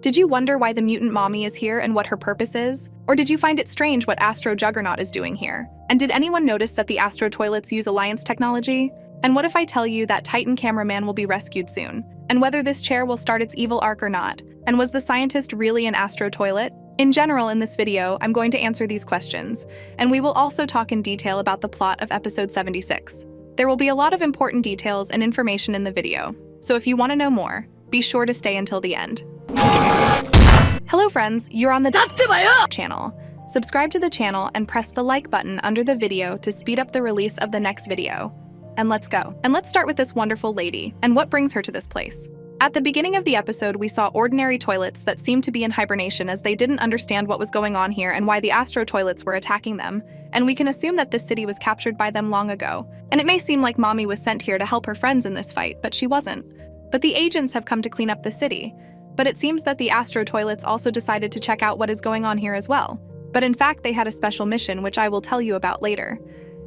Did you wonder why the mutant mommy is here and what her purpose is? Or did you find it strange what Astro Juggernaut is doing here? And did anyone notice that the Astro toilets use Alliance technology? And what if I tell you that Titan cameraman will be rescued soon? And whether this chair will start its evil arc or not? And was the scientist really an Astro toilet? In general, in this video, I'm going to answer these questions, and we will also talk in detail about the plot of episode 76. There will be a lot of important details and information in the video, so if you want to know more, be sure to stay until the end. Hello friends, you're on the Dattebayo channel. Subscribe to the channel and press the like button under the video to speed up the release of the next video. And let's go. And let's start with this wonderful lady, and what brings her to this place. At the beginning of the episode, we saw ordinary toilets that seemed to be in hibernation as they didn't understand what was going on here and why the Astro toilets were attacking them, and we can assume that this city was captured by them long ago. And it may seem like Mommy was sent here to help her friends in this fight, but she wasn't. But the agents have come to clean up the city. But it seems that the Astro toilets also decided to check out what is going on here as well. But in fact, they had a special mission, which I will tell you about later.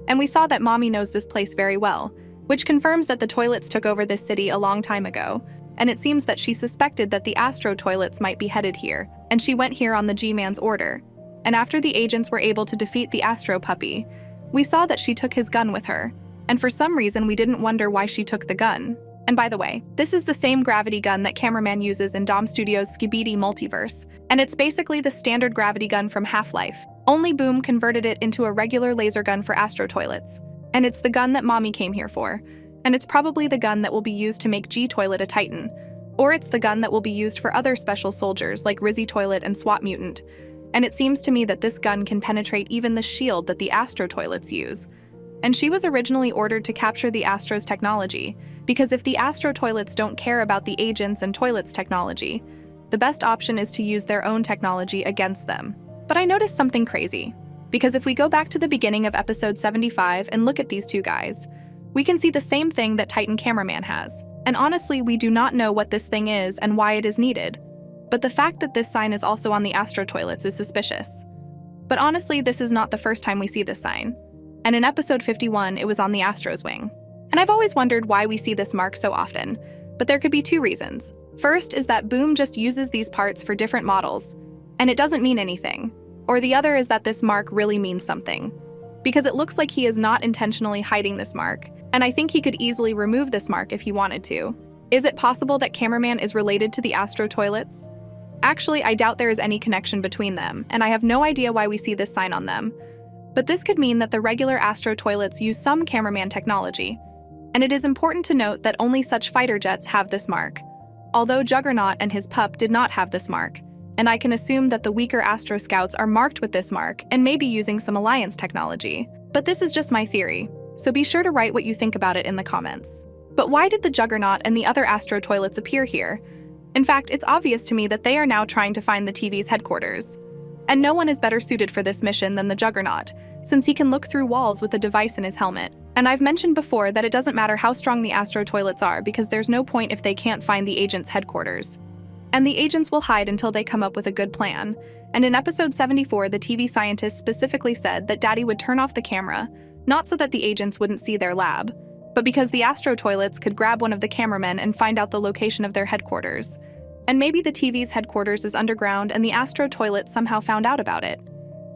And we saw that Mommy knows this place very well, which confirms that the toilets took over this city a long time ago. And it seems that she suspected that the Astro toilets might be headed here, and she went here on the G-Man's order. And after the agents were able to defeat the Astro puppy, we saw that she took his gun with her. And for some reason, we didn't wonder why she took the gun. And by the way, this is the same gravity gun that Cameraman uses in Dom Studios' SKIBIDI multiverse, and it's basically the standard gravity gun from Half-Life. Only Boom converted it into a regular laser gun for Astro toilets. And it's the gun that Mommy came here for. And it's probably the gun that will be used to make G-Toilet a Titan. Or it's the gun that will be used for other special soldiers like Rizzy Toilet and SWAT Mutant. And it seems to me that this gun can penetrate even the shield that the Astro toilets use. And she was originally ordered to capture the Astro's technology, because if the Astro toilets don't care about the agents and toilets technology, the best option is to use their own technology against them. But I noticed something crazy, because if we go back to the beginning of episode 75 and look at these two guys, we can see the same thing that Titan Cameraman has. And honestly, we do not know what this thing is and why it is needed. But the fact that this sign is also on the Astro toilets is suspicious. But honestly, this is not the first time we see this sign. And in episode 51, it was on the Astro's wing. And I've always wondered why we see this mark so often, but there could be two reasons. First is that Boom just uses these parts for different models, and it doesn't mean anything. Or the other is that this mark really means something, because it looks like he is not intentionally hiding this mark, and I think he could easily remove this mark if he wanted to. Is it possible that Cameraman is related to the Astro toilets? Actually, I doubt there is any connection between them, and I have no idea why we see this sign on them. But this could mean that the regular Astro toilets use some Cameraman technology. And it is important to note that only such fighter jets have this mark, although Juggernaut and his pup did not have this mark, and I can assume that the weaker Astro Scouts are marked with this mark and may be using some Alliance technology. But this is just my theory, so be sure to write what you think about it in the comments. But why did the Juggernaut and the other Astro toilets appear here? In fact, it's obvious to me that they are now trying to find the TV's headquarters. And no one is better suited for this mission than the Juggernaut, since he can look through walls with a device in his helmet. And I've mentioned before that it doesn't matter how strong the Astro toilets are because there's no point if they can't find the agent's headquarters. And the agents will hide until they come up with a good plan. And in episode 74, the TV scientist specifically said that Daddy would turn off the camera, not so that the agents wouldn't see their lab, but because the Astro toilets could grab one of the cameramen and find out the location of their headquarters. And maybe the TV's headquarters is underground and the Astro toilets somehow found out about it.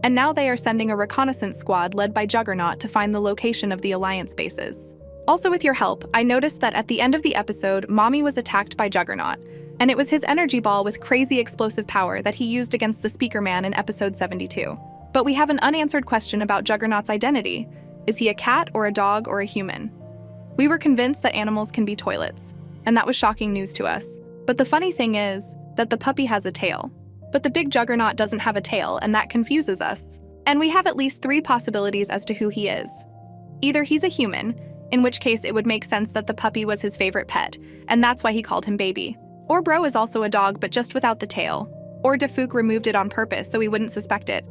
And now they are sending a reconnaissance squad led by Juggernaut to find the location of the Alliance bases. Also with your help, I noticed that at the end of the episode, Mommy was attacked by Juggernaut, and it was his energy ball with crazy explosive power that he used against the Speaker Man in episode 72. But we have an unanswered question about Juggernaut's identity. Is he a cat or a dog or a human? We were convinced that animals can be toilets, and that was shocking news to us. But the funny thing is that the puppy has a tail. But the big Juggernaut doesn't have a tail, and that confuses us. And we have at least three possibilities as to who he is. Either he's a human, in which case it would make sense that the puppy was his favorite pet, and that's why he called him baby. Or Bro is also a dog, but just without the tail. Or Defuk removed it on purpose so we wouldn't suspect it.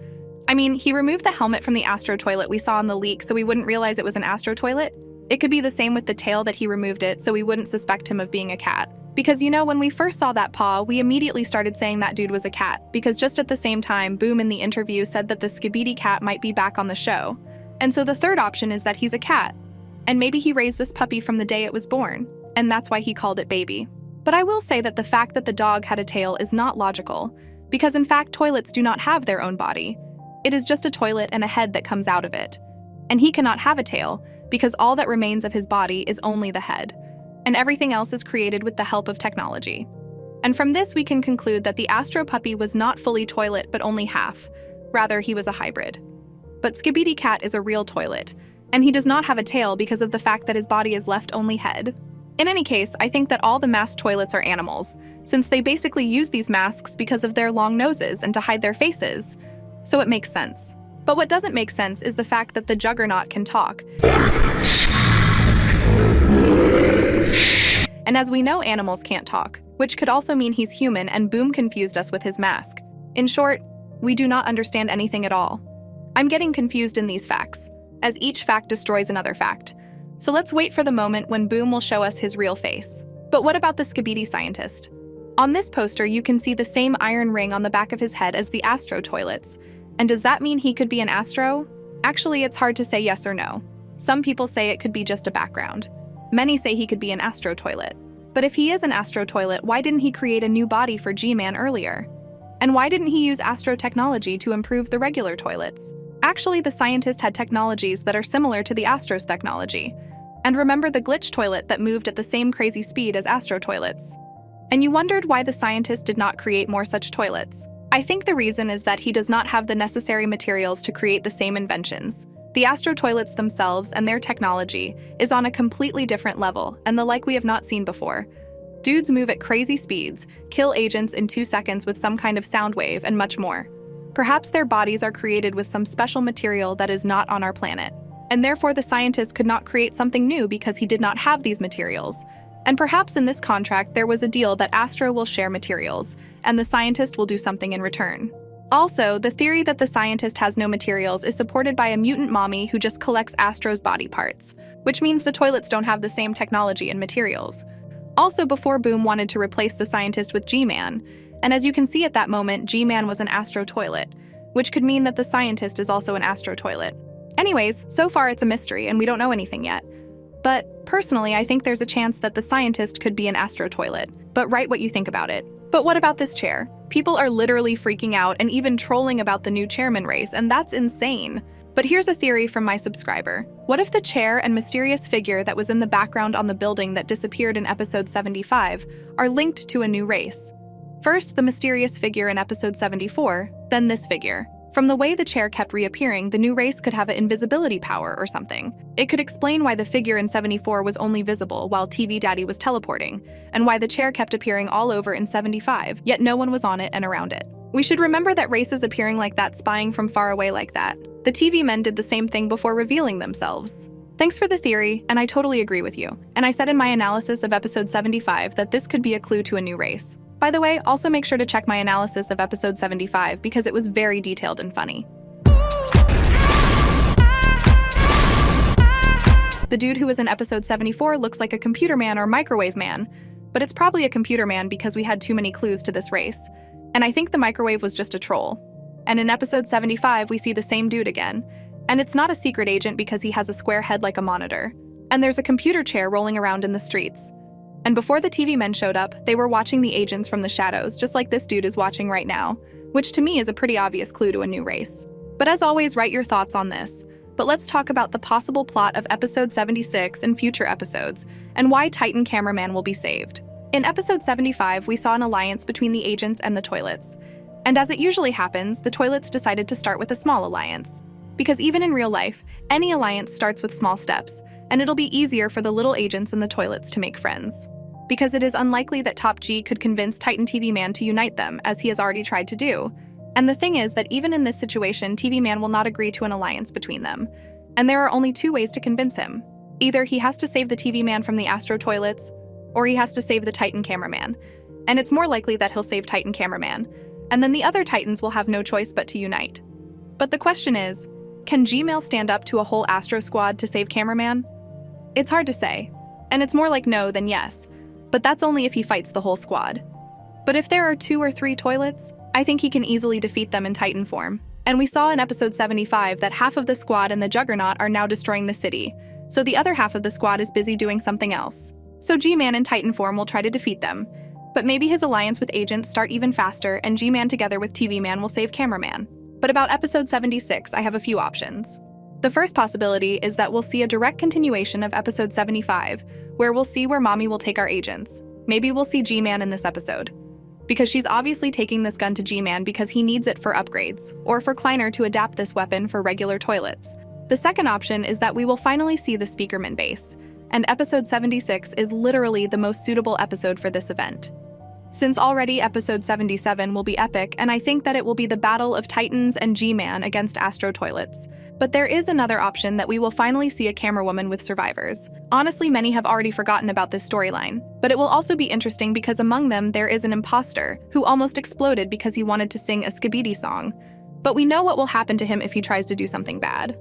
I mean, he removed the helmet from the Astro toilet we saw in the leak so we wouldn't realize it was an Astro toilet. It could be the same with the tail that he removed it so we wouldn't suspect him of being a cat. Because you know, when we first saw that paw, we immediately started saying that dude was a cat, because just at the same time, Boom in the interview said that the Skibidi cat might be back on the show. And so the third option is that he's a cat. And maybe he raised this puppy from the day it was born, and that's why he called it baby. But I will say that the fact that the dog had a tail is not logical, because in fact toilets do not have their own body. It is just a toilet and a head that comes out of it. And he cannot have a tail, because all that remains of his body is only the head, and everything else is created with the help of technology. And from this we can conclude that the Astro puppy was not fully toilet but only half. Rather, he was a hybrid. But Skibidi Cat is a real toilet, and he does not have a tail because of the fact that his body is left only head. In any case, I think that all the masked toilets are animals, since they basically use these masks because of their long noses and to hide their faces. So it makes sense. But what doesn't make sense is the fact that the Juggernaut can talk. And as we know, animals can't talk, which could also mean he's human, and Boom confused us with his mask. In short, we do not understand anything at all. I'm getting confused in these facts, as each fact destroys another fact. So let's wait for the moment when Boom will show us his real face. But what about the Skibidi scientist? On this poster, you can see the same iron ring on the back of his head as the Astro toilets. And does that mean he could be an Astro? Actually, it's hard to say yes or no. Some people say it could be just a background. Many say he could be an Astro toilet. But if he is an Astro toilet, why didn't he create a new body for G-Man earlier? And why didn't he use Astro technology to improve the regular toilets? Actually, the scientist had technologies that are similar to the Astro's technology. And remember the glitch toilet that moved at the same crazy speed as Astro toilets? And you wondered why the scientist did not create more such toilets. I think the reason is that he does not have the necessary materials to create the same inventions. The Astro toilets themselves and their technology is on a completely different level, and the like we have not seen before. Dudes move at crazy speeds, kill agents in 2 seconds with some kind of sound wave, and much more. Perhaps their bodies are created with some special material that is not on our planet, and therefore the scientist could not create something new because he did not have these materials. And perhaps in this contract there was a deal that Astro will share materials, and the scientist will do something in return. Also, the theory that the scientist has no materials is supported by a mutant mommy who just collects Astro's body parts, which means the toilets don't have the same technology and materials. Also, before Boom wanted to replace the scientist with G-Man, and as you can see at that moment, G-Man was an Astro toilet, which could mean that the scientist is also an Astro toilet. Anyways, so far it's a mystery and we don't know anything yet. But personally, I think there's a chance that the scientist could be an Astro toilet, but write what you think about it. But what about this chair? People are literally freaking out and even trolling about the new chairman race, and that's insane. But here's a theory from my subscriber. What if the chair and mysterious figure that was in the background on the building that disappeared in episode 75 are linked to a new race? First, the mysterious figure in episode 74, then this figure. From the way the chair kept reappearing, the new race could have an invisibility power or something. It could explain why the figure in 74 was only visible while TV Daddy was teleporting, and why the chair kept appearing all over in 75, yet no one was on it and around it. We should remember that races appearing like that, spying from far away like that. The TV men did the same thing before revealing themselves. Thanks for the theory, and I totally agree with you. And I said in my analysis of episode 75 that this could be a clue to a new race. By the way, also make sure to check my analysis of episode 75 because it was very detailed and funny. The dude who was in episode 74 looks like a computer man or microwave man, but it's probably a computer man because we had too many clues to this race. And I think the microwave was just a troll. And in episode 75, we see the same dude again. And it's not a secret agent because he has a square head like a monitor. And there's a computer chair rolling around in the streets. And before the TV men showed up, they were watching the agents from the shadows, just like this dude is watching right now, which to me is a pretty obvious clue to a new race. But as always, write your thoughts on this. But let's talk about the possible plot of episode 76 and future episodes, and why Titan Cameraman will be saved. In episode 75, we saw an alliance between the agents and the toilets. And as it usually happens, the toilets decided to start with a small alliance. Because even in real life, any alliance starts with small steps, and it'll be easier for the little agents and the toilets to make friends. Because it is unlikely that Top G could convince Titan TV Man to unite them, as he has already tried to do. And the thing is that even in this situation, TV Man will not agree to an alliance between them. And there are only 2 ways to convince him. Either he has to save the TV Man from the Astro toilets, or he has to save the Titan Cameraman. And it's more likely that he'll save Titan Cameraman, and then the other Titans will have no choice but to unite. But the question is, can Gmail stand up to a whole Astro squad to save Cameraman? It's hard to say, and it's more like no than yes. But that's only if he fights the whole squad. But if there are 2 or 3 toilets, I think he can easily defeat them in Titan form. And we saw in episode 75 that half of the squad and the Juggernaut are now destroying the city, so the other half of the squad is busy doing something else. So G-Man in Titan form will try to defeat them, But maybe his alliance with agents start even faster, and G-Man together with TV Man will save Cameraman. But about episode 76, I have a few options. The first possibility is that we'll see a direct continuation of episode 75, where we'll see where Mommy will take our agents. Maybe we'll see G-Man in this episode, because she's obviously taking this gun to G-Man because he needs it for upgrades, or for Kleiner to adapt this weapon for regular toilets. The second option is that we will finally see the Speakerman base, and episode 76 is literally the most suitable episode for this event. Since already episode 77 will be epic, and I think that it will be the battle of Titans and G-Man against Astro Toilets. But there is another option that we will finally see a camera woman with survivors. Honestly, many have already forgotten about this storyline, but it will also be interesting because among them there is an imposter who almost exploded because he wanted to sing a Skibidi song. But we know what will happen to him if he tries to do something bad.